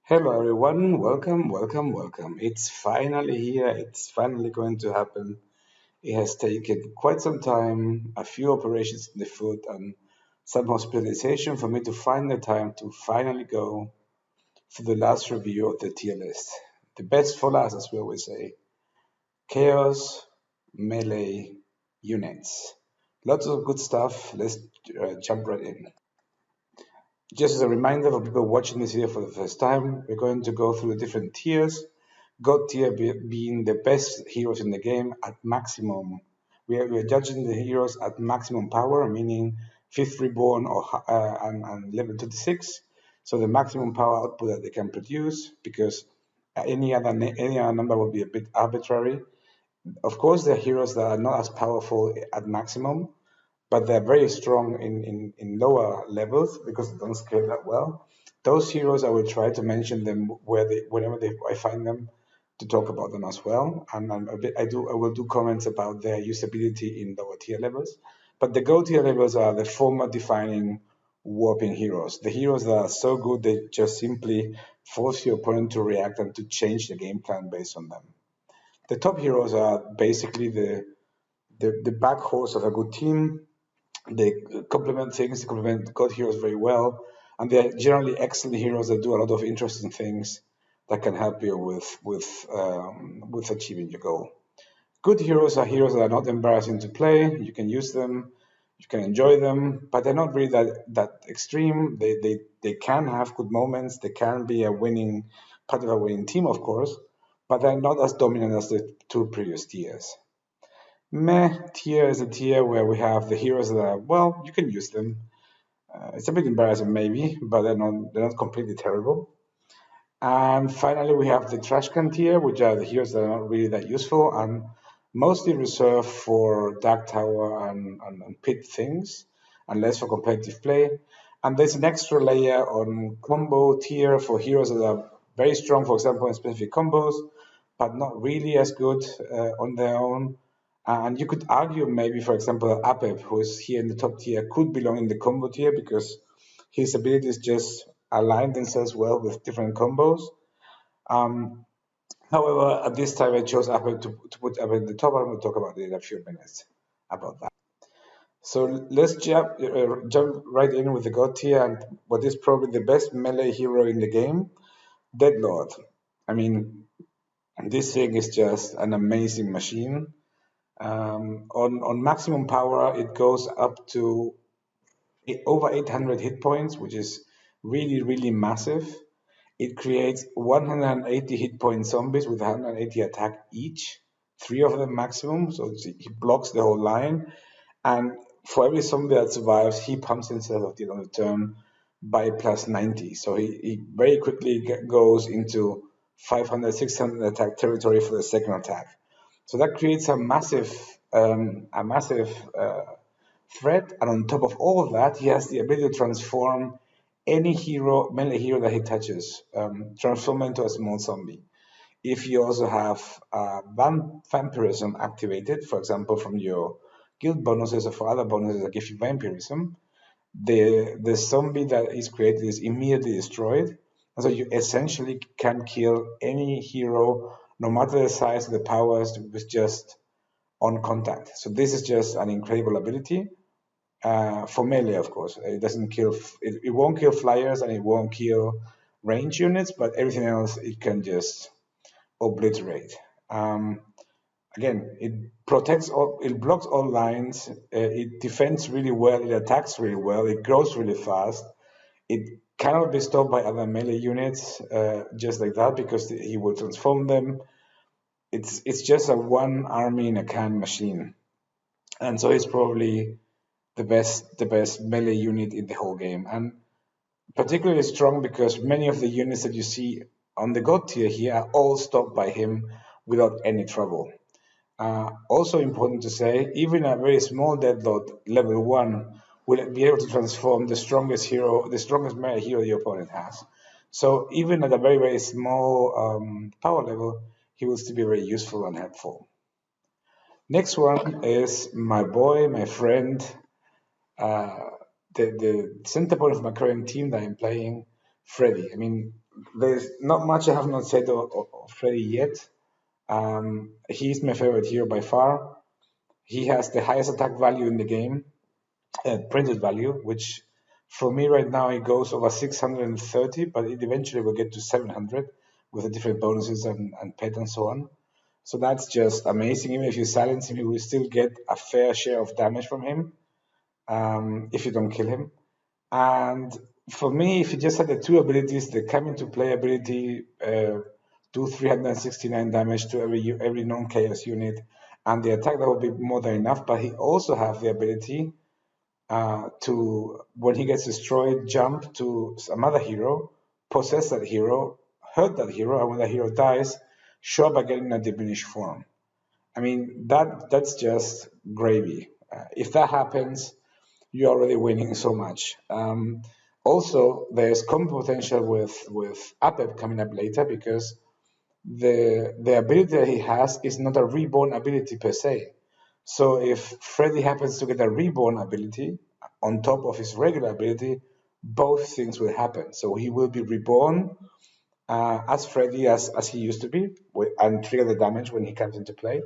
Hello everyone, welcome. It's finally here, it's finally going to happen. It has taken quite some time, a few operations in the foot, and some hospitalization for me to find the time to finally go for the last review of the tier list. The best for last, as we always say. Chaos, melee, units. Lots of good stuff. Let's jump right in. Just as a reminder for people watching this video for the first time, we're going to go through the different tiers. God tier being the best heroes in the game at maximum. We are judging the heroes at maximum power, meaning 5th reborn and level 26. So the maximum power output that they can produce, because any other number would be a bit arbitrary. Of course, there are heroes that are not as powerful at maximum, but they're very strong in lower levels because they don't scale that well. Those heroes, I will try to mention them I find them to talk about them as well. And I will do comments about their usability in lower tier levels. But the go tier levels are the format defining warping heroes. The heroes that are so good they just simply force your opponent to react and to change the game plan based on them. The top heroes are basically the back horse of a good team. They complement things, they complement god heroes very well, and they're generally excellent heroes that do a lot of interesting things that can help you with achieving your goal. Good heroes are heroes that are not embarrassing to play. You can use them, you can enjoy them, but they're not really that extreme. They can have good moments. They can be a winning part of a winning team, of course, but they're not as dominant as the two previous tiers. Meh tier is a tier where we have the heroes that are, well, you can use them. It's a bit embarrassing maybe, but they're not completely terrible. And finally, we have the trash can tier, which are the heroes that are not really that useful and mostly reserved for Dark Tower and pit things, and less for competitive play. And there's an extra layer on combo tier for heroes that are very strong, for example, in specific combos, but not really as good on their own. And you could argue maybe, for example, Apep, who is here in the top tier, could belong in the combo tier because his abilities just align themselves well with different combos. Um, However, at this time I chose Apple to put Apple in the top. I'm going to talk about it in a few minutes about that. So let's jump right in with the god tier and what is probably the best melee hero in the game, Deadlord. I mean, this thing is just an amazing machine. On maximum power, it goes up to over 800 hit points, which is really massive. It creates 180 hit point zombies with 180 attack each, 3 of them maximum, so he blocks the whole line. And for every zombie that survives, he pumps himself at the end of the turn by plus 90. So he very quickly goes into 500, 600 attack territory for the second attack. So that creates a massive threat. And on top of all of that, he has the ability to transform any hero, melee hero that he touches, transform into a small zombie. If you also have vampirism activated, for example, from your guild bonuses or for other bonuses that give you vampirism, the zombie that is created is immediately destroyed. And so you essentially can kill any hero, no matter the size of the powers, with just on contact. So this is just an incredible ability. For melee, of course, it doesn't kill. It won't kill flyers and it won't kill range units, but everything else it can just obliterate. Again, it protects all, it blocks all lines. It defends really well. It attacks really well. It grows really fast. It cannot be stopped by other melee units just like that because he will transform them. It's just a one army in a can machine, and so it's probably the best melee unit in the whole game, and particularly strong because many of the units that you see on the god tier here are all stopped by him without any trouble. Also important to say, even a very small Deadlord level 1 will be able to transform the strongest melee hero your opponent has. So even at a very small power level, he will still be very useful and helpful. Next one is my boy, my friend, uh, the center point of my current team that I'm playing, Freddy. I mean, there's not much I have not said of Freddy yet. He's my favorite hero by far. He has the highest attack value in the game, printed value, which for me right now it goes over 630, but it eventually will get to 700 with the different bonuses and pet and so on. So that's just amazing. Even if you silence him, you will still get a fair share of damage from him if you don't kill him. And for me, if you just had the two abilities, the come into play ability, do 369 damage to every non-chaos unit, and the attack, that would be more than enough. But he also have the ability to, when he gets destroyed, jump to another hero, possess that hero, hurt that hero, and when that hero dies, show up again in a diminished form. I mean, that's just gravy. If that happens, you're already winning so much. Also, there's combo potential with Apep coming up later, because the ability that he has is not a reborn ability per se. So if Freddy happens to get a reborn ability on top of his regular ability, both things will happen. So he will be reborn as Freddy as he used to be, and trigger the damage when he comes into play.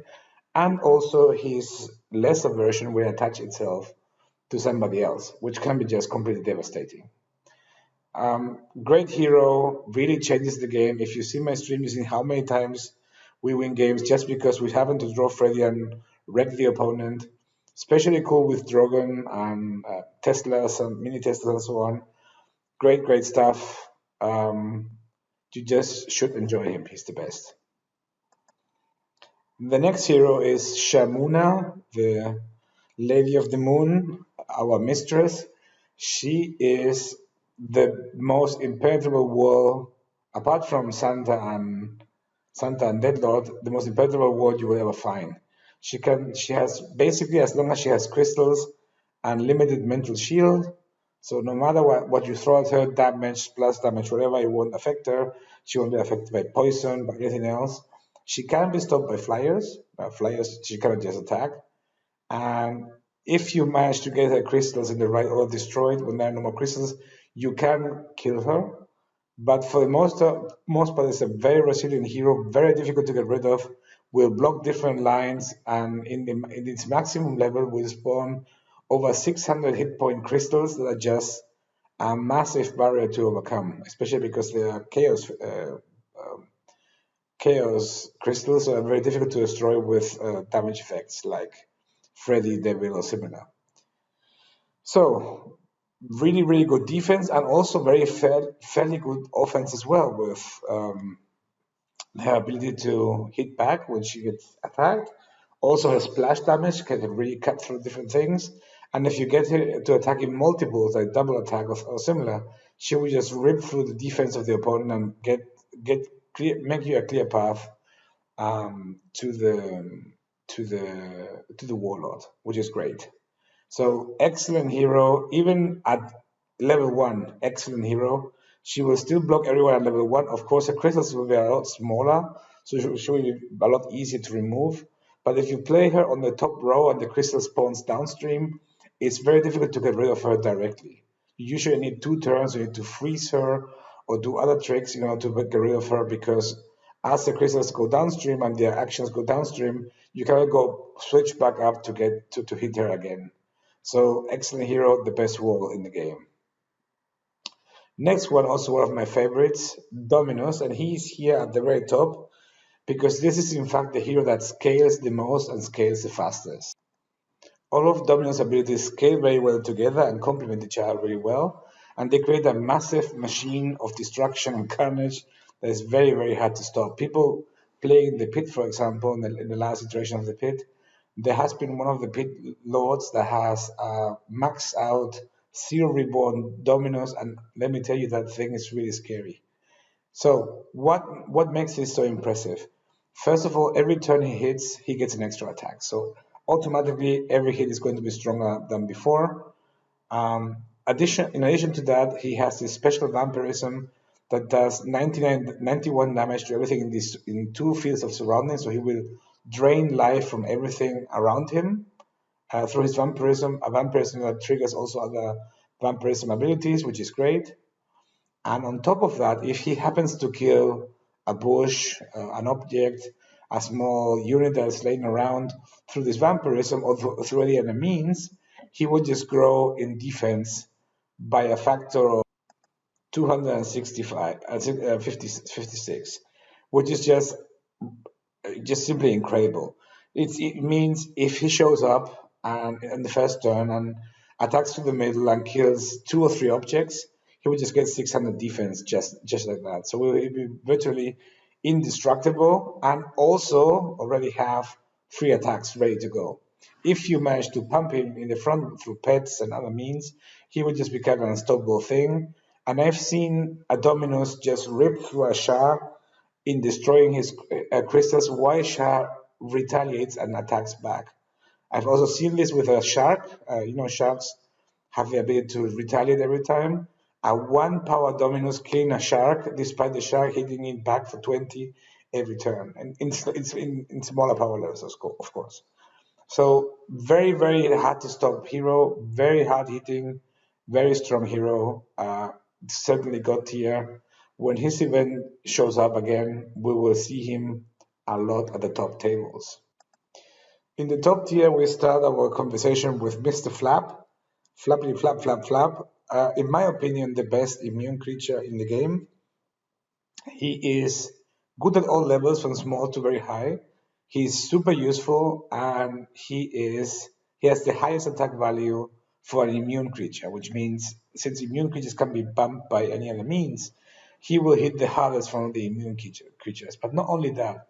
And also his lesser version will attach itself to somebody else, which can be just completely devastating. Great hero, really changes the game. If you see my stream, you see how many times we win games just because we happen to draw Freddy and wreck the opponent. Especially cool with Drogon and Teslas and mini Teslas and so on. Great, great stuff. You just should enjoy him. He's the best. The next hero is Shamuna, the Lady of the Moon, our mistress. She is the most impenetrable wall, apart from Santa and Deadlord, the most impenetrable wall you will ever find. She has basically, as long as she has crystals and limited mental shield, so no matter what you throw at her, damage, plus damage, whatever, it won't affect her. She won't be affected by poison, by anything else. She can be stopped by flyers. Flyers, she cannot just attack. And if you manage to get her crystals in the right order destroyed when there are no more crystals, you can kill her. But for the most part, it's a very resilient hero, very difficult to get rid of, will block different lines, and in its maximum level will spawn over 600 hit point crystals that are just a massive barrier to overcome, especially because they are chaos crystals are very difficult to destroy with damage effects like Freddy, Devil, or similar. So really, really good defense, and also fairly good offense as well, with her ability to hit back when she gets attacked. Also her splash damage can really cut through different things. And if you get her to attack in multiples, like double attack or similar, she will just rip through the defense of the opponent and make you a clear path to the warlord, which is great. So excellent hero, even at level 1, excellent hero. She will still block everyone at level 1. Of course, her crystals will be a lot smaller, so she will be a lot easier to remove. But if you play her on the top row and the crystal spawns downstream, it's very difficult to get rid of her directly. You usually need 2 turns, you need to freeze her or do other tricks in order to get rid of her, because as the crystals go downstream and their actions go downstream, you cannot go switch back up to get to hit her again. So excellent hero, the best wall in the game. Next one, also one of my favorites, Dominus, and he's here at the very top because this is in fact the hero that scales the most and scales the fastest. All of Dominus' abilities scale very well together and complement each other very well, and they create a massive machine of destruction and carnage that is very, very hard to stop. People playing the pit, for example, in the last iteration of the pit, there has been one of the pit lords that has maxed out Zero Reborn Dominus, and let me tell you, that thing is really scary. So what makes this so impressive? First of all, every turn he hits, he gets an extra attack. So automatically, every hit is going to be stronger than before. In addition to that, he has this special vampirism that does 91 damage to everything in 2 fields of surrounding. So he will drain life from everything around him through his vampirism. A vampirism that triggers also other vampirism abilities, which is great. And on top of that, if he happens to kill a bush, an object, a small unit that's laying around through this vampirism or through any other means, he would just grow in defense by a factor of 265, 56, which is just simply incredible. It means if he shows up and in the first turn and attacks through the middle and kills 2 or 3 objects, he will just get 600 defense just like that. So we'll be virtually indestructible and also already have 3 attacks ready to go. If you manage to pump him in the front through pets and other means, he will just become an unstoppable thing. And I've seen a Dominus just rip through a shark in destroying his crystals, while shark retaliates and attacks back. I've also seen this with a shark. Sharks have the ability to retaliate every time. A 1 power Dominus killing a shark, despite the shark hitting it back for 20 every turn. And it's in smaller power levels, of course. So very, very hard to stop hero, very hard hitting, very strong hero. Certainly God tier. When his event shows up again, we will see him a lot at the top tables. In the top tier, we start our conversation with Mr. Flap. Flappity flap flap flap. In my opinion, the best immune creature in the game. He is good at all levels from small to very high. He's super useful and he has the highest attack value for an immune creature, which means since immune creatures can be bumped by any other means, he will hit the hardest from the immune creatures. But not only that,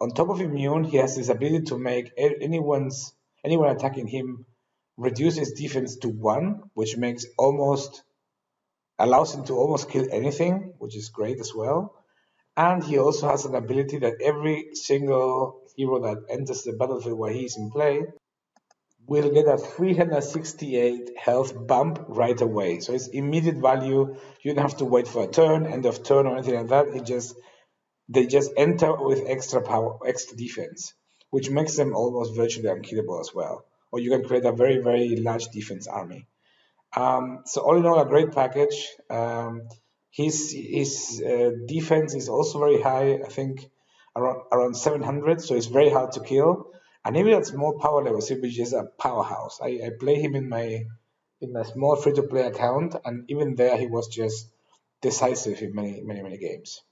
on top of immune, he has this ability to make anyone attacking him reduce his defense to 1, which allows him to almost kill anything, which is great as well. And he also has an ability that every single hero that enters the battlefield where he's in play will get a 368 health bump right away. So it's immediate value. You don't have to wait for a turn, end of turn, or anything like that. They just enter with extra power, extra defense, which makes them almost virtually unkillable as well. Or you can create a very, very large defense army. So all in all, a great package. His defense is also very high. I think around 700, so it's very hard to kill. And even at small power levels, he is a powerhouse. I play him in my small free-to-play account, and even there he was just decisive in many games.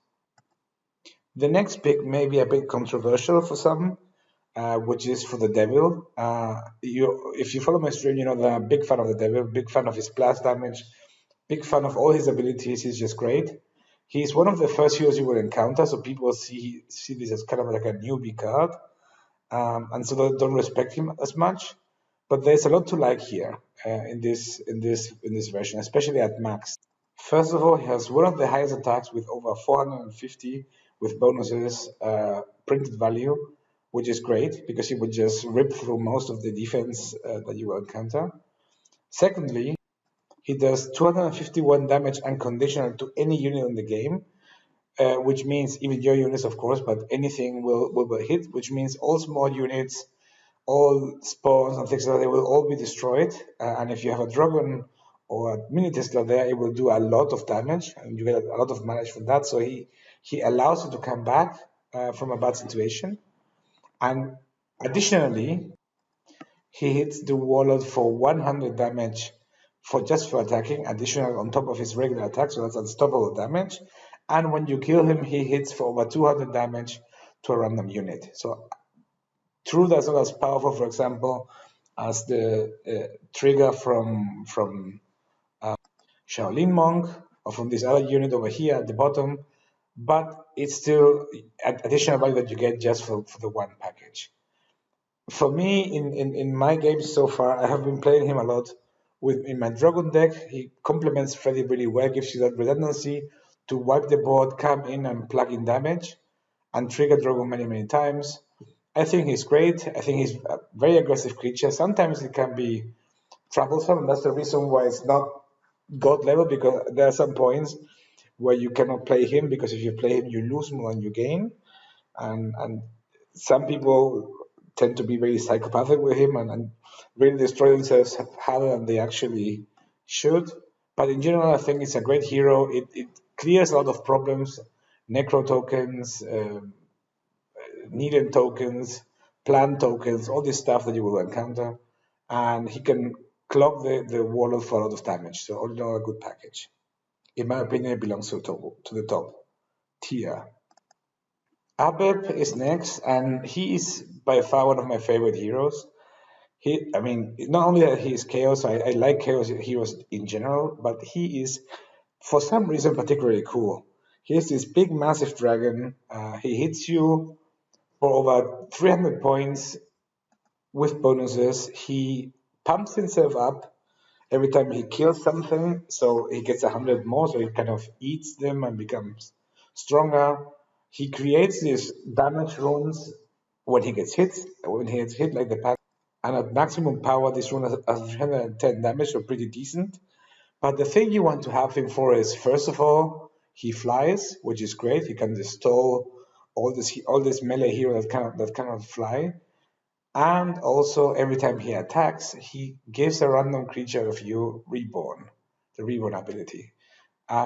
The next pick may be a bit controversial for some, which is for the devil. If you follow my stream, you know that I'm a big fan of the devil, big fan of his blast damage, big fan of all his abilities. He's just great. He's one of the first heroes you will encounter, so people see this as kind of like a newbie card, and so they don't respect him as much. But there's a lot to like here in this version, especially at max. First of all, he has one of the highest attacks with over 450 with bonuses printed value, which is great because he would just rip through most of the defense that you will encounter. Secondly, he does 251 damage unconditional to any unit in the game, which means even your units, of course, but anything will hit, which means all small units, all spawns and things like that, they will all be destroyed. And if you have a dragon or a mini Tesla there, it will do a lot of damage, and you get a lot of damage from that. So he allows you to come back from a bad situation. And additionally, he hits the warlord for 100 damage for attacking, additional on top of his regular attack, so that's unstoppable damage. And when you kill him, he hits for over 200 damage to a random unit. So true, that's not as powerful, for example, as the trigger from Shaolin Monk or from this other unit over here at the bottom, but it's still additional value that you get just for the one package. For me, in my games so far, I have been playing him a lot in my Dragon deck. He complements Freddy really well, gives you that redundancy to wipe the board, come in and plug in damage, and trigger Dragon many times. I think he's great. I think he's a very aggressive creature. Sometimes it can be troublesome, and that's the reason why it's not God level, because there are some points where you cannot play him, because if you play him, you lose more than you gain. And some people tend to be very psychopathic with him and really destroy themselves harder than they actually should. But in general, I think it's a great hero. It clears a lot of problems, necro tokens, needle tokens, plant tokens, all this stuff that you will encounter. And he can clog the warlord for a lot of damage. So all in all, a good package. In my opinion, it belongs to the top tier. Abeb is next, and he is by far one of my favorite heroes. I mean, not only that he is chaos, I like chaos heroes in general, but he is, for some reason, particularly cool. He is this big, massive dragon. He hits you for over 300 points with bonuses. He pumps himself up every time he kills something, so he gets 100 more, so he kind of eats them and becomes stronger. He creates these damage runes when he gets hit like the past, and at maximum power, this rune has 310 damage, so pretty decent. But the thing you want to have him for is, first of all, he flies, which is great. He can just stall all this melee hero that cannot fly. And also, every time he attacks, he gives a random creature of you Reborn, the Reborn ability,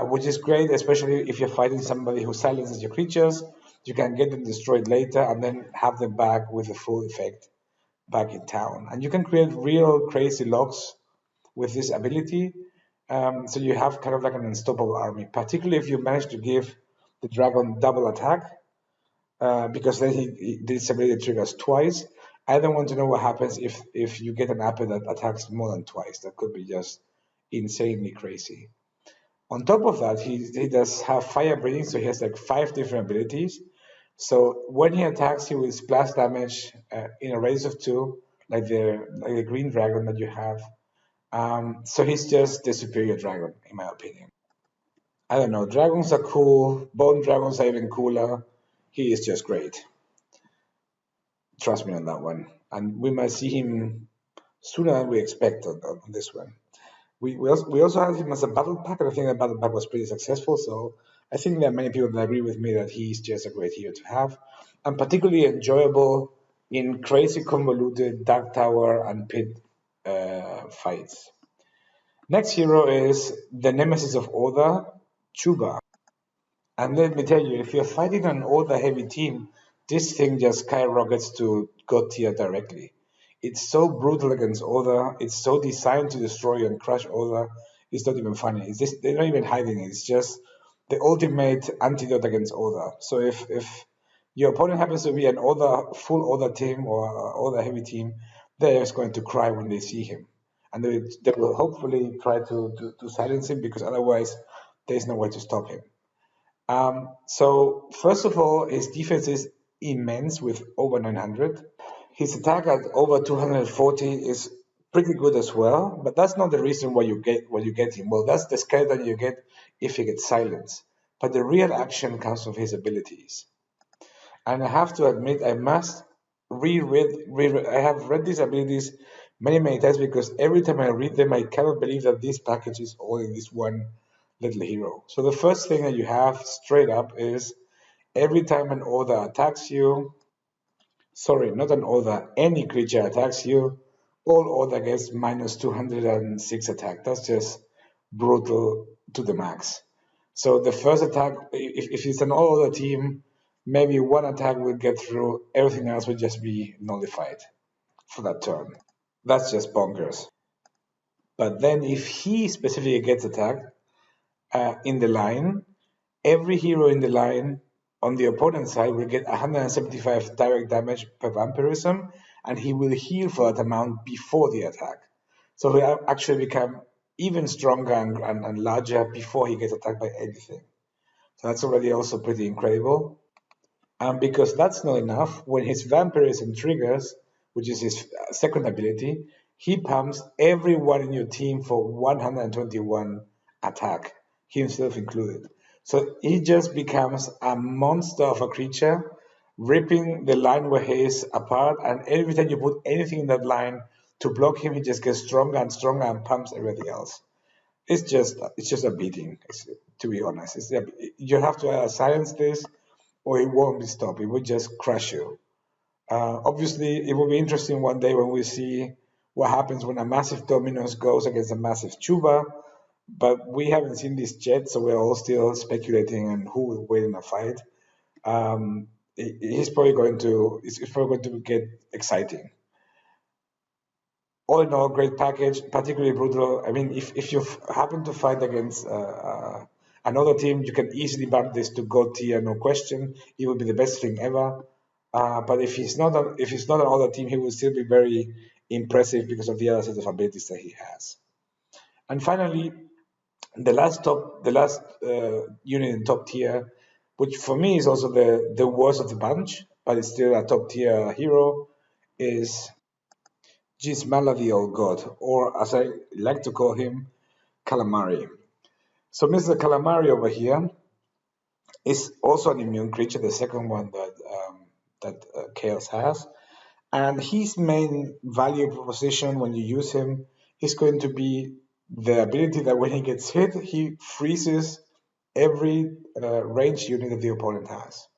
which is great, especially if you're fighting somebody who silences your creatures. You can get them destroyed later and then have them back with the full effect back in town. And you can create real crazy locks with this ability. So you have kind of like an unstoppable army, particularly if you manage to give the dragon double attack, because then this ability triggers twice. I don't want to know what happens if you get an apple that attacks more than twice. That could be just insanely crazy. On top of that, he does have fire breathing, so he has like 5 different abilities. So when he attacks, he will splash damage in a radius of 2, like the green dragon that you have. So he's just the superior dragon, in my opinion. I don't know. Dragons are cool. Bone dragons are even cooler. He is just great. Trust me on that one. And we might see him sooner than we expect on this one. We also had him as a battle pack, and I think that battle pack was pretty successful. So I think there are many people that agree with me that he's just a great hero to have, and particularly enjoyable in crazy convoluted Dark Tower and Pit fights. Next hero is the Nemesis of Order, Chuba. And let me tell you, if you're fighting an Order heavy team, this thing just skyrockets to God tier directly. It's so brutal against Order. It's so designed to destroy and crush Order. It's not even funny. They're not even hiding it. It's just the ultimate antidote against Order. So if your opponent happens to be an full Order team or Order heavy team, they're just going to cry when they see him. And they will hopefully try to silence him, because otherwise there's no way to stop him. So first of all, his defense is immense with over 900. His attack at over 240 is pretty good as well, but that's not the reason why you get him. Well, that's the skeleton you get if he gets silenced. But the real action comes from his abilities. And I have to admit, I must reread. I have read these abilities many times, because every time I read them, I cannot believe that this package is all in this one little hero. So the first thing that you have straight up is, every time an order attacks you, sorry, not an order, any creature attacks you, all order gets minus 206 attack. That's just brutal to the max. So the first attack, if it's an all order team, maybe one attack will get through, everything else will just be nullified for that turn. That's just bonkers. But then if he specifically gets attacked in the line, every hero in the line on the opponent's side will get 175 direct damage per vampirism, and he will heal for that amount before the attack. So he will actually become even stronger and larger before he gets attacked by anything. So that's already also pretty incredible. And because that's not enough, when his vampirism triggers, which is his second ability, he pumps everyone in your team for 121 attack, himself included. So he just becomes a monster of a creature, ripping the line where he is apart, and every time you put anything in that line to block him, he just gets stronger and stronger and pumps everything else. It's just a beating, to be honest. You have to silence this, or it won't be stopped. It will just crush you. Obviously, it will be interesting one day when we see what happens when a massive Dominus goes against a massive Chuba. but we haven't seen this yet, so we're all still speculating on who will win in a fight. He's probably going to it's probably going to get exciting. All in all, great package, particularly brutal. I mean, if you happen to fight against another team, you can easily bump this to God tier, no question. It would be the best thing ever. But if he's not on other team, he will still be very impressive because of the other set of abilities that he has. And finally, the last unit in top tier, which for me is also the worst of the bunch, but it's still a top tier hero, is Gismala the Old God, or as I like to call him, Calamari. So Mr. Calamari over here is also an immune creature, the second one that Chaos has. And his main value proposition when you use him is going to be the ability that when he gets hit, he freezes every range unit that the opponent has.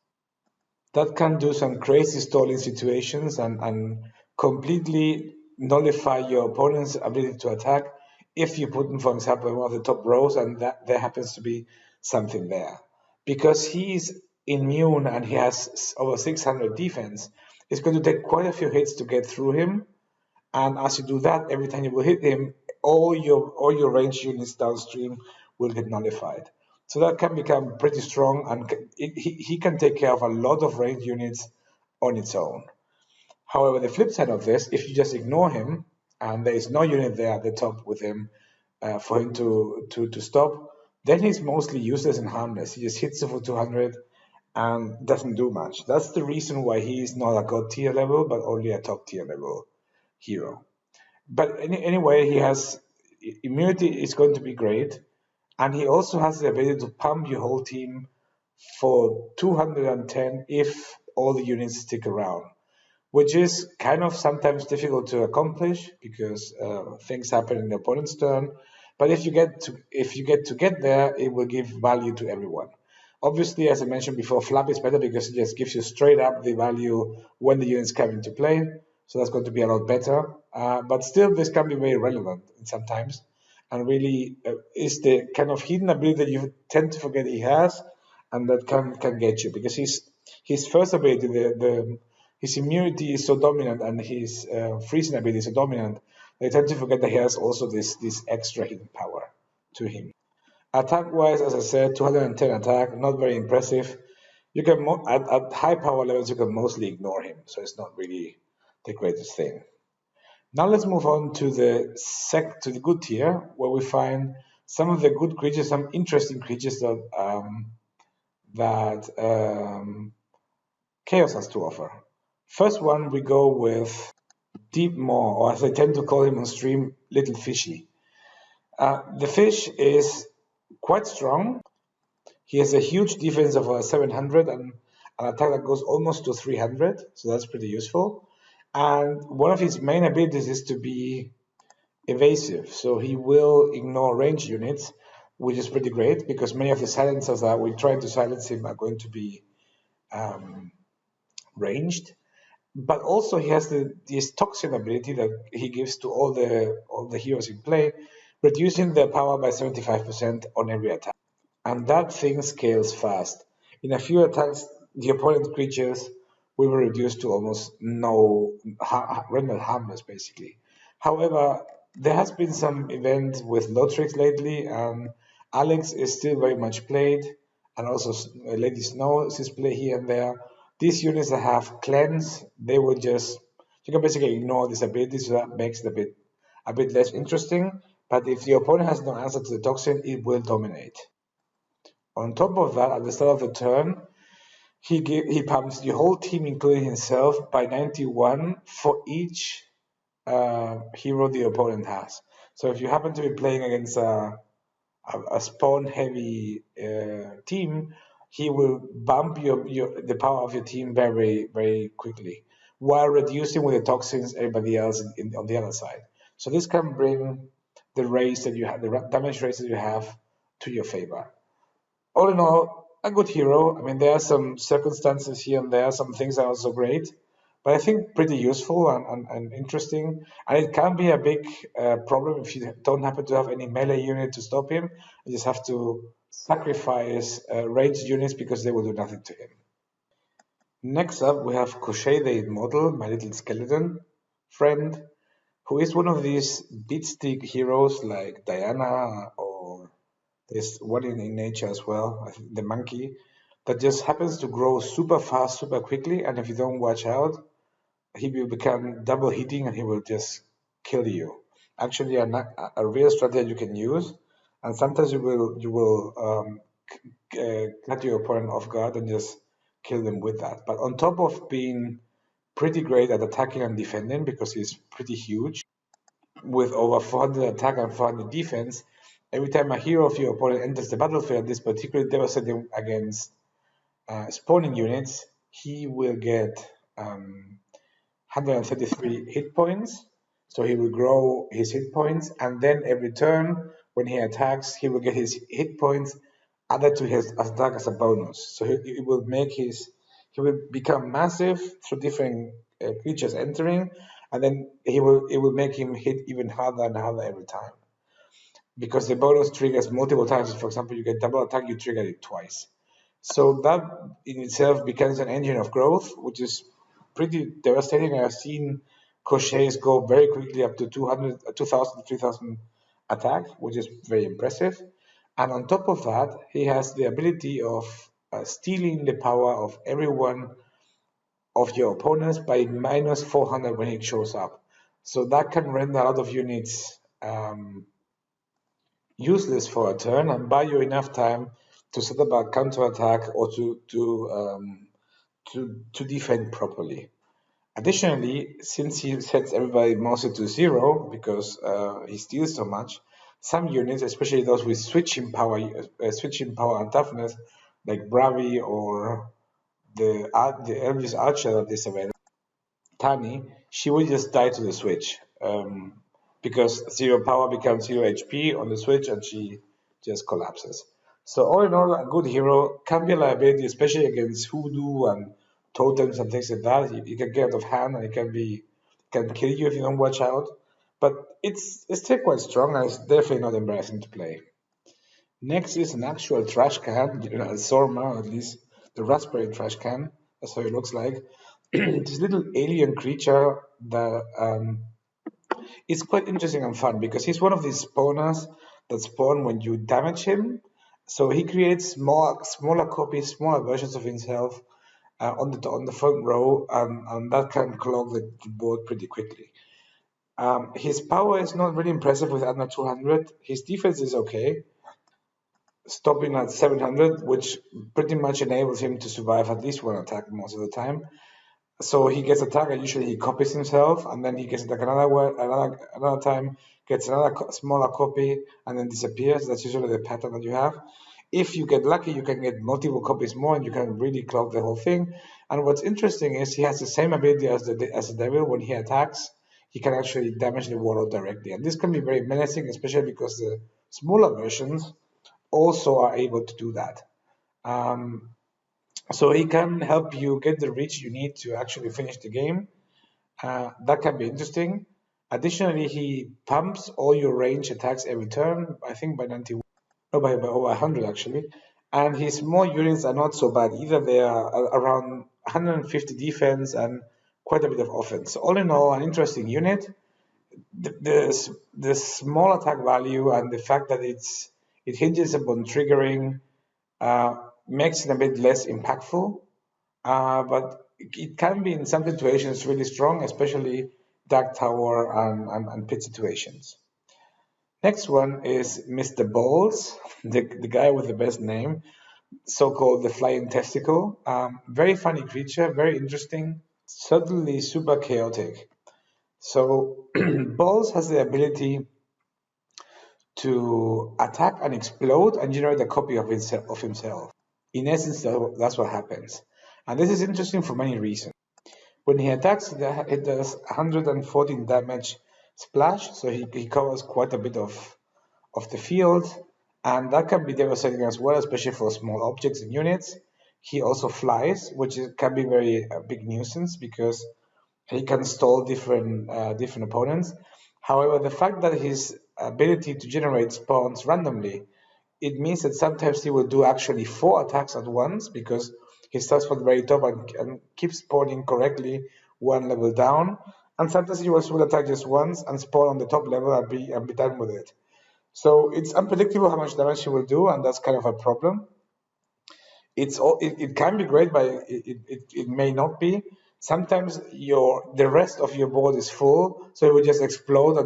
That can do some crazy stalling situations and completely nullify your opponent's ability to attack if you put him, for example, in one of the top rows and that there happens to be something there. Because he's immune and he has over 600 defense, it's going to take quite a few hits to get through him. And as you do that, every time you will hit him, all your range units downstream will get nullified. So that can become pretty strong, and he can take care of a lot of range units on its own. However, the flip side of this, if you just ignore him and there is no unit there at the top with him for him to stop, then he's mostly useless and harmless. He just hits you for 200 and doesn't do much. That's the reason why he is not a god tier level, but only a top tier level hero. But anyway, he has immunity is going to be great, and he also has the ability to pump your whole team for 210 if all the units stick around, which is kind of sometimes difficult to accomplish because things happen in the opponent's turn. But if you get there, it will give value to everyone. Obviously, as I mentioned before, flap is better because it just gives you straight up the value when the units come into play. So that's going to be a lot better. But still, this can be very relevant sometimes, and really is the kind of hidden ability that you tend to forget he has, and that can get you because his first ability, his immunity is so dominant and his freezing ability is so dominant. They tend to forget that he has also this extra hidden power to him. Attack wise, as I said, 210 attack, not very impressive. You can at high power levels you can mostly ignore him, so it's not really the greatest thing. Now let's move on to the good tier, where we find some of the good creatures, some interesting creatures that Chaos has to offer. First one, we go with Deep Maw, or as I tend to call him on stream, Little Fishy. The fish is quite strong. He has a huge defense of 700 and an attack that goes almost to 300, so that's pretty useful. And one of his main abilities is to be evasive, so he will ignore range units, which is pretty great because many of the silencers that we try to silence him are going to be ranged. But also he has this toxin ability that he gives to all the heroes in play, reducing their power by 75% on every attack. And that thing scales fast. In a few attacks, the opponent's creatures will be reduced to almost no, rendered harmless basically. However, there has been some event with Lotrix lately, and Alex is still very much played, and also Lady Snow is played here and there. These units that have cleanse, they will just you can basically ignore this ability, so that makes it a bit less interesting. But if the opponent has no answer to the toxin, it will dominate. On top of that, at the start of the turn, he pumps the whole team, including himself, by 91 for each hero the opponent has. So if you happen to be playing against a spawn heavy team, he will bump the power of your team very, very quickly while reducing with the toxins everybody else on the other side. So this can bring the race that you have, the damage race that you have to your favor. All in all, a good hero. I mean, there are some circumstances here and there, some things are also great, But I think pretty useful and interesting. And it can be a big problem if you don't happen to have any melee unit to stop him. You just have to sacrifice ranged units because they will do nothing to him. Next up, we have Koshei the Immortal, my little skeleton friend, who is one of these beatstick heroes like Diana, or there's one in nature as well, I think the monkey, that just happens to grow super fast, super quickly, and if you don't watch out, he will become double hitting and he will just kill you. Actually, a real strategy you can use, and sometimes you will cut your opponent off guard and just kill them with that. But on top of being pretty great at attacking and defending because he's pretty huge, with over 400 attack and 400 defense, every time a hero of your opponent enters the battlefield, this particularly devastating against spawning units, he will get 133 hit points. So he will grow his hit points, and then every turn when he attacks, he will get his hit points added to his attack as a bonus. So he will make he will become massive through different creatures entering, and then it will make him hit even harder and harder every time. Because the bonus triggers multiple times. For example, you get double attack, you trigger it twice. So that in itself becomes an engine of growth, which is pretty devastating. I've seen Crochets go very quickly up to 200, 2000, 3000 attack, which is very impressive. And on top of that, he has the ability of stealing the power of every one of your opponents by minus 400 when it shows up. So that can render a lot of units useless for a turn and buy you enough time to set up a counterattack or to defend properly. Additionally, since he sets everybody mostly to zero because he steals so much, some units, especially those with switching power and toughness, like Bravi or the Elvis Archer of this event, Tani, she will just die to the switch because zero power becomes zero HP on the switch and she just collapses. So all in all, a good hero can be a liability, especially against hoodoo and totems and things like that. It can get out of hand and it can kill you if you don't watch out. But it's still quite strong and it's definitely not embarrassing to play. Next is an actual trash can, a Sorma, or at least the raspberry trash can. That's how it looks like. This little alien creature that is quite interesting and fun because he's one of these spawners that spawn when you damage him. So he creates smaller copies, smaller versions of himself on the front row, and that can clog the board pretty quickly. His power is not really impressive with under 200. His defense is okay, stopping at 700, which pretty much enables him to survive at least one attack most of the time. So he gets attacked, and usually he copies himself, and then he gets attacked another time, gets another smaller copy, and then disappears. That's usually the pattern that you have. If you get lucky, you can get multiple copies more, and you can really clog the whole thing. And what's interesting is he has the same ability as the devil. When he attacks, he can actually damage the warlord directly, and this can be very menacing, especially because the smaller versions also are able to do that. So he can help you get the reach you need to actually finish the game. That can be interesting. Additionally, he pumps all your range attacks every turn, I think by 91, no, by over 100 actually. And his small units are not so bad either. They are around 150 defense and quite a bit of offense. So all in all, an interesting unit. The small attack value and the fact that it hinges upon triggering makes it a bit less impactful, but it can be in some situations really strong, especially Dark Tower and pit situations. Next one is Mr. Balls, the guy with the best name, so-called the Flying Testicle. Very funny creature, very interesting, suddenly super chaotic. So Balls has the ability to attack and explode and generate a copy of himself. In essence, that's what happens. And this is interesting for many reasons. When he attacks, it does 114 damage splash, so he covers quite a bit of the field, and that can be devastating as well, especially for small objects and units. He also flies, which can be very big nuisance because He can stall different opponents. However, the fact that his ability to generate spawns randomly, it means that sometimes he will do actually 4 attacks at once because he starts from the very top and keeps spawning correctly 1 level down. And sometimes he will attack just once and spawn on the top level and be done with it. So it's unpredictable how much damage he will do, and that's kind of a problem. It can be great, but it may not be. Sometimes the rest of your board is full, so it will just explode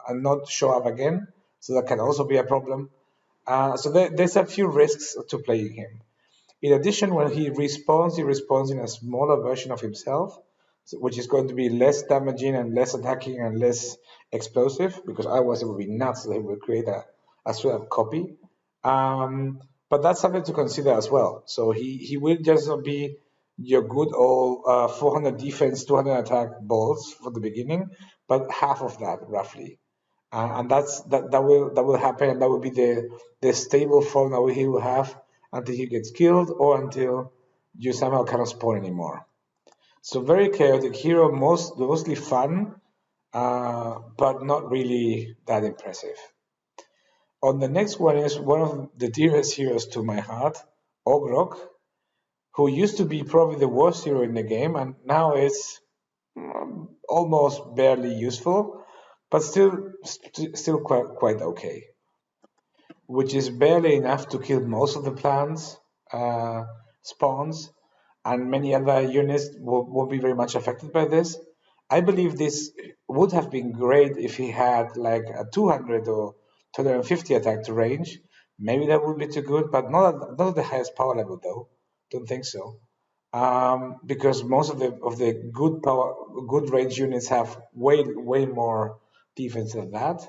and not show up again. So that can also be a problem. So there's a few risks to playing him. In addition, when he respawns in a smaller version of himself, which is going to be less damaging and less attacking and less explosive, because otherwise it would be nuts that he would create a sort of copy. But that's something to consider as well. So he will just be your good old 400 defense, 200 attack balls for the beginning, but half of that roughly. And that will happen, and that will be the stable form that he will have until he gets killed or until you somehow cannot spawn anymore. So very chaotic hero, mostly fun, but not really that impressive. On the next one is one of the dearest heroes to my heart, Ogrok, who used to be probably the worst hero in the game and now is almost barely useful, but still quite okay. Which is barely enough to kill most of the plants, spawns, and many other units won't be very much affected by this. I believe this would have been great if he had like a 200 or 250 attack to range. Maybe that would be too good, but not at the highest power level though. Don't think so. Because most of the good range units have way more defense than that.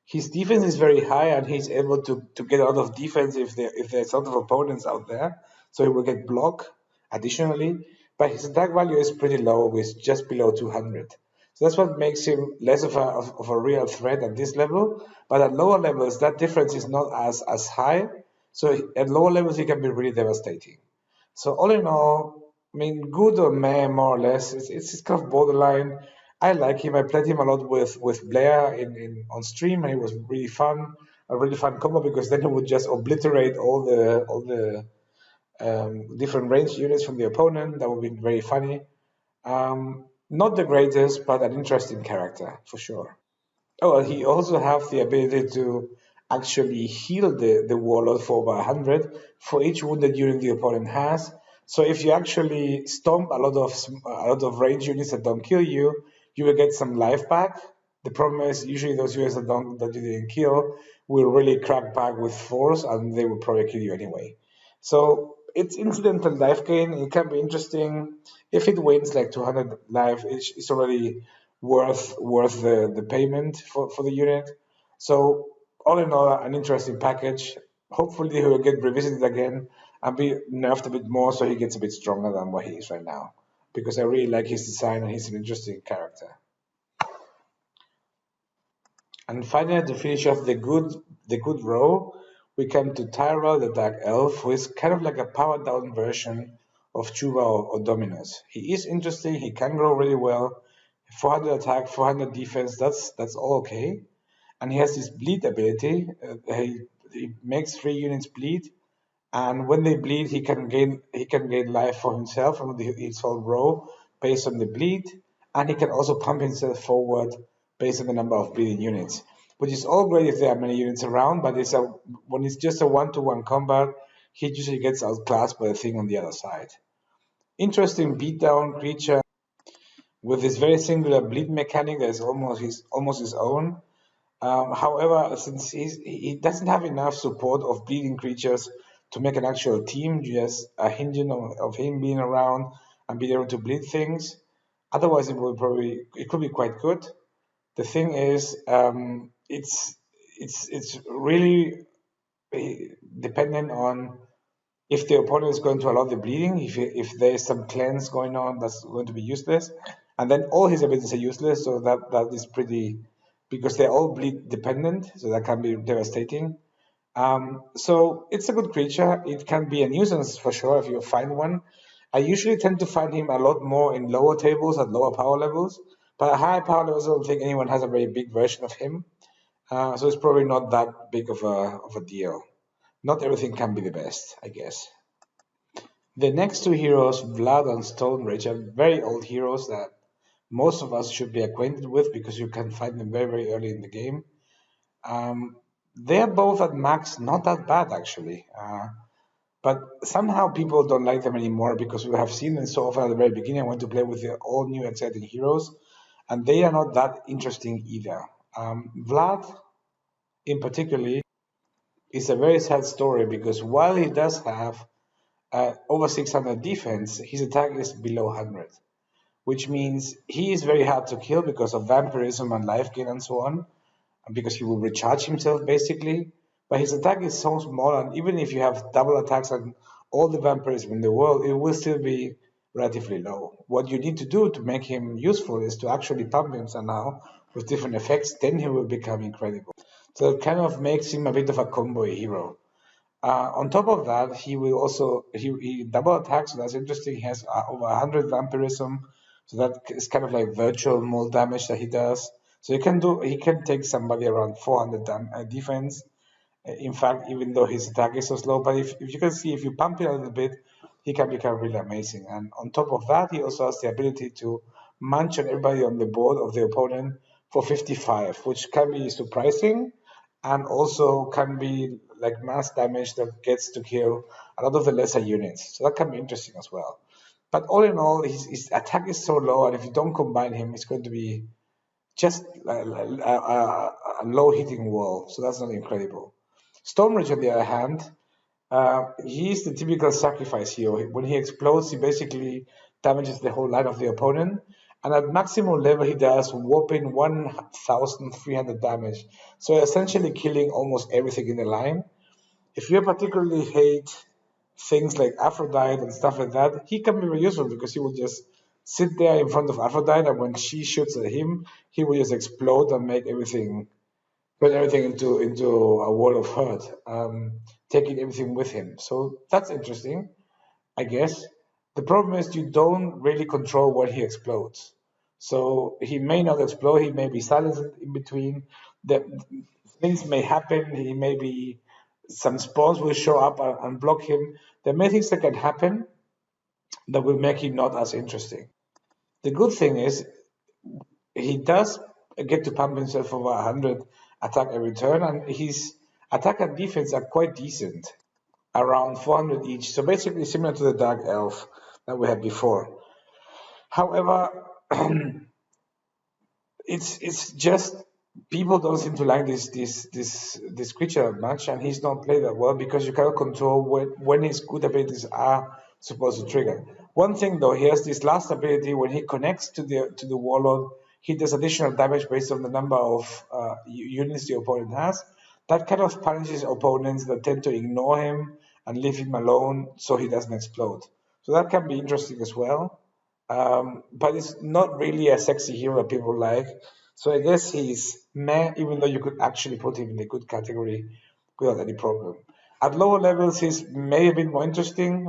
His defense is very high, and he's able to get out of defense if there's a lot of opponents out there. So he will get block additionally, but his attack value is pretty low, with just below 200. So that's what makes him less of a real threat at this level. But at lower levels, that difference is not as high. So at lower levels, he can be really devastating. So all in all, I mean, good or meh, more or less. It's kind of borderline. I like him. I played him a lot with Blair on stream, and it was really fun, a really fun combo because then he would just obliterate all the different range units from the opponent. That would be very funny. Not the greatest, but an interesting character for sure. Oh, and he also have the ability to actually heal the warlord for over 100 for each wounded unit the opponent has. So if you actually stomp a lot of range units that don't kill you, you will get some life back. The problem is usually those units that you didn't kill will really crack back with force, and they will probably kill you anyway. So it's incidental life gain. It can be interesting. If it wins like 200 life, it's already worth the payment for the unit. So all in all, an interesting package. Hopefully he will get revisited again and be nerfed a bit more so he gets a bit stronger than what he is right now. Because I really like his design and he's an interesting character. And finally, to finish off the good row, we come to Tyrell the Dark Elf, who is kind of like a powered down version of Chuba or Dominus. He is interesting, he can grow really well. 400 attack, 400 defense, that's all okay. And he has this bleed ability. He makes 3 units bleed, and when they bleed, he can gain life for himself and his whole row based on the bleed, and he can also pump himself forward based on the number of bleeding units, which is all great if there are many units around. But when it's just a one-to-one combat, he usually gets outclassed by the thing on the other side. Interesting beatdown creature with this very singular bleed mechanic that is almost his own. However, since he doesn't have enough support of bleeding creatures to make an actual team, just a hinging of him being around and being able to bleed things. Otherwise, it could be quite good. The thing is, it's really dependent on if the opponent is going to allow the bleeding. If there is some cleanse going on, that's going to be useless, and then all his abilities are useless. So that is pretty, because they're all bleed dependent, so that can be devastating. So it's a good creature. It can be a nuisance for sure if you find one. I usually tend to find him a lot more in lower tables at lower power levels, but at high power levels, I don't think anyone has a very big version of him. So it's probably not that big of a deal. Not everything can be the best, I guess. The next two heroes, Vlad and Stone Rage, are very old heroes that most of us should be acquainted with because you can find them very, very early in the game. They're both at max, not that bad actually. But somehow people don't like them anymore because we have seen them so often at the very beginning. I want to play with the all new exciting heroes, and they are not that interesting either. Vlad, in particular, is a very sad story because while he does have over 600 defense, his attack is below 100, which means he is very hard to kill because of vampirism and life gain and so on, because he will recharge himself basically. But his attack is so small, and even if you have double attacks on all the vampirism in the world, it will still be relatively low. What you need to do to make him useful is to actually pump him somehow with different effects, then he will become incredible. So it kind of makes him a bit of a combo hero. On top of that, he will also he double attacks, so that's interesting. He has over 100 vampirism, so that is kind of like virtual mold damage that he does. So he can take somebody around 400 defense. In fact, even though his attack is so slow, but if you can see, if you pump it a little bit, he can become really amazing. And on top of that, he also has the ability to munch on everybody on the board of the opponent for 55, which can be surprising and also can be like mass damage that gets to kill a lot of the lesser units. So that can be interesting as well. But all in all, his attack is so low, and if you don't combine him, it's going to be just a low hitting wall. So that's not incredible. Stormrage, on the other hand, he is the typical sacrifice hero. When he explodes, he basically damages the whole line of the opponent. And at maximum level, he does whopping 1,300 damage. So essentially killing almost everything in the line. If you particularly hate things like Aphrodite and stuff like that, he can be very useful because he will just sit there in front of Aphrodite, and when she shoots at him, he will just explode and make everything put everything into a world of hurt, taking everything with him. So that's interesting, I guess. The problem is you don't really control when he explodes. So he may not explode. He may be silenced in between. The things may happen. He may be some spawns will show up and block him. There are many things that can happen that will make him not as interesting. The good thing is he does get to pump himself over 100 attack every turn, and his attack and defense are quite decent, around 400 each. So basically similar to the Dark Elf that we had before. However, it's just people don't seem to like this creature much, and he's not played that well because you cannot control when his good abilities are supposed to trigger. One thing though, he has this last ability when he connects to the warlord, he does additional damage based on the number of units the opponent has. That kind of punishes opponents that tend to ignore him and leave him alone so he doesn't explode. So that can be interesting as well. But it's not really a sexy hero that people like. So I guess he's meh, even though you could actually put him in the good category without any problem. At lower levels, he's maybe a bit more interesting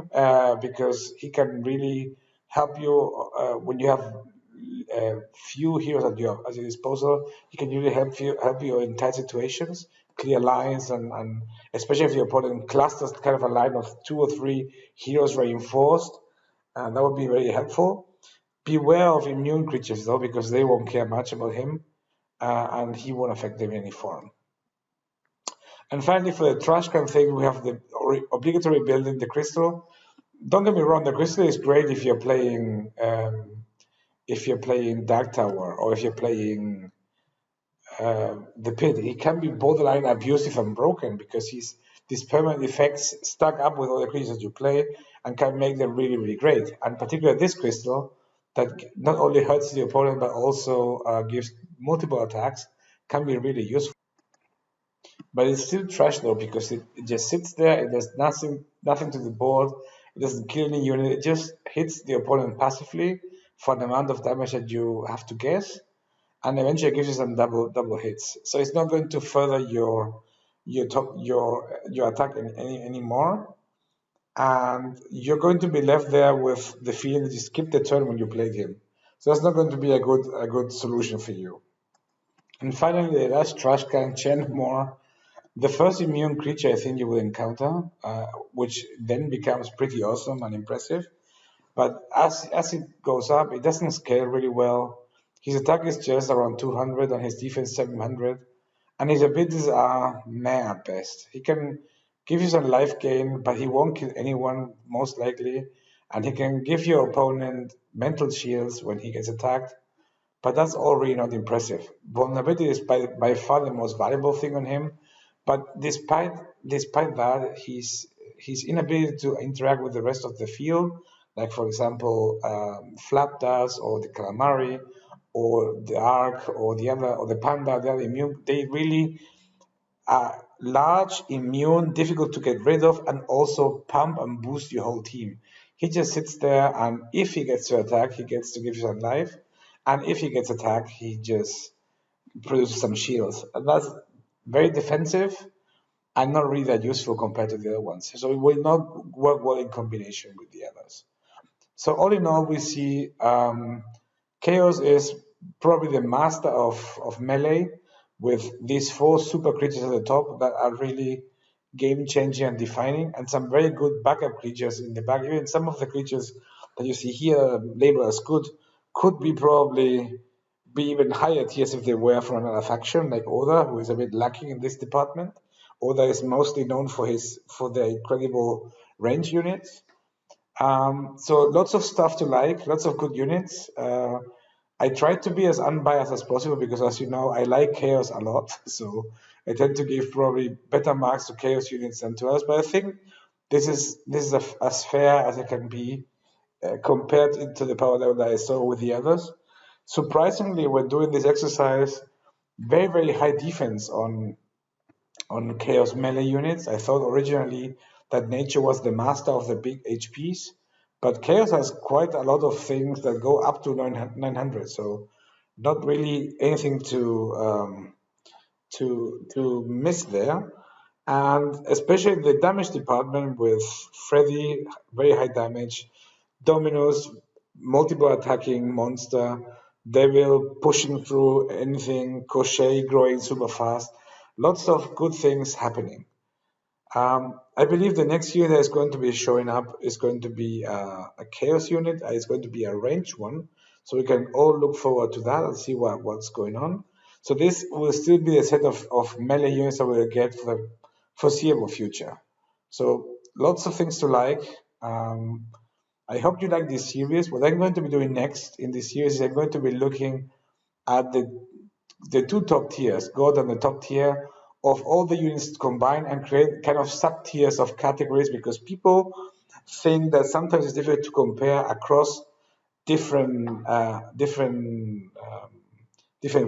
because he can really help you when you have few heroes at your disposal. He can really help you in tight situations, clear lines, and especially if your opponent clusters kind of a line of 2 or 3 heroes reinforced, and that would be very helpful. Beware of immune creatures though, because they won't care much about him, and he won't affect them in any form. And finally, for the trash can thing, we have the obligatory building, the crystal. Don't get me wrong, the crystal is great if you're playing Dark Tower or if you're playing the pit. He can be borderline abusive and broken because he's these permanent effects stuck up with all the creatures you play and can make them really, really great. And particularly this crystal that not only hurts the opponent but also gives multiple attacks can be really useful. But it's still trash though because it just sits there. It does nothing to the board. It doesn't kill any unit. It just hits the opponent passively for an amount of damage that you have to guess, and eventually gives you some double hits. So it's not going to further your attack anymore. and you're going to be left there with the feeling that you skipped the turn when you played him. So that's not going to be a good solution for you. And finally, the last trash can, More, the first immune creature I think you will encounter, which then becomes pretty awesome and impressive. But as it goes up, it doesn't scale really well. His attack is just around 200 and his defense 700, and his abilities are meh at best. He can give you some life gain, but he won't kill anyone most likely, and he can give your opponent mental shields when he gets attacked. But that's already not impressive. Vulnerability is by far the most valuable thing on him. But despite that, his inability to interact with the rest of the field, like for example, Flap does, or the Calamari, or the Arc, or the Panda, the other immune, they really are large, immune, difficult to get rid of, and also pump and boost your whole team. He just sits there, and if he gets to attack, he gets to give you some life, and if he gets attacked, he just produces some shields. And that's very defensive and not really that useful compared to the other ones. So it will not work well in combination with the others. So all in all, we see Chaos is probably the master of melee with these four super creatures at the top that are really game changing and defining, and some very good backup creatures in the back. Even some of the creatures that you see here labeled as good could be probably be even higher tiers if they were from another faction, like Oda, who is a bit lacking in this department. Oda is mostly known for their incredible range units. So lots of stuff to like, lots of good units. I try to be as unbiased as possible because, as you know, I like Chaos a lot. So I tend to give probably better marks to Chaos units than to others. But I think this is as fair as it can be compared to the power level that I saw with the others. Surprisingly, when doing this exercise, very, very high defense on Chaos melee units. I thought originally that Nature was the master of the big HPs, but Chaos has quite a lot of things that go up to 900, so not really anything to miss there. And especially the damage department with Freddy, very high damage, Dominus, multiple attacking monster, Devil pushing through anything, Crochet growing super fast. Lots of good things happening. I believe the next unit that is going to be showing up is going to be a Chaos unit. It's going to be a range one. So we can all look forward to that and see what's going on. So this will still be a set of melee units that we'll get for the foreseeable future. So lots of things to like. I hope you like this series. What I'm going to be doing next in this series is I'm going to be looking at the two top tiers, God and the top tier of all the units combined, and create kind of sub tiers of categories, because people think that sometimes it's difficult to compare across different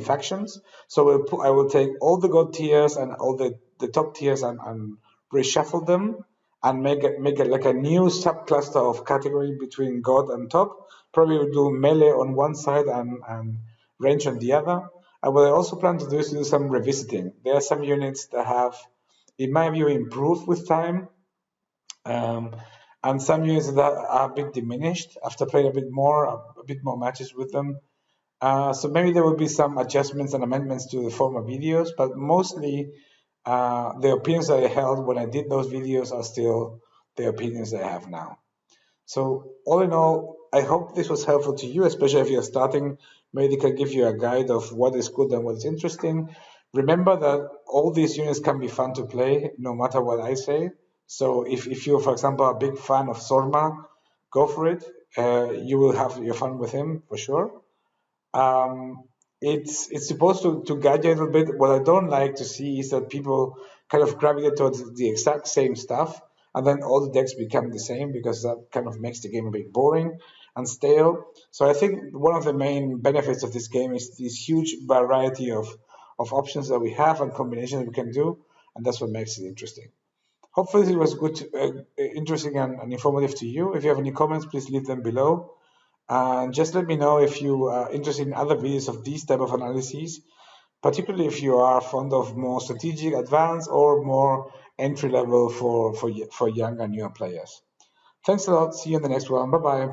factions. So I will take all the God tiers and all the top tiers and reshuffle them and make it like a new subcluster of category between God and top. Probably we'll do melee on one side and range on the other. And what I also plan to do is to do some revisiting. There are some units that have, in my view, improved with time, and some units that are a bit diminished after playing a bit more matches with them. So maybe there will be some adjustments and amendments to the former videos, but mostly the opinions that I held when I did those videos are still the opinions that I have now. So all in all, I hope this was helpful to you, especially if you're starting. Maybe it can give you a guide of what is good and what is interesting. Remember that all these units can be fun to play, no matter what I say. So if you're, for example, a big fan of Sorma, go for it. You will have your fun with him for sure. Um, it's supposed to guide you a little bit. What I don't like to see is that people kind of gravitate towards the exact same stuff, and then all the decks become the same, because that kind of makes the game a bit boring and stale. So I think one of the main benefits of this game is this huge variety of options that we have and combinations we can do, and that's what makes it interesting. Hopefully it was good, interesting and informative to you. If you have any comments, please leave them below. And just let me know if you are interested in other videos of these type of analyses, particularly if you are fond of more strategic, advanced, or more entry level for young and newer players. Thanks a lot. See you in the next one. Bye bye.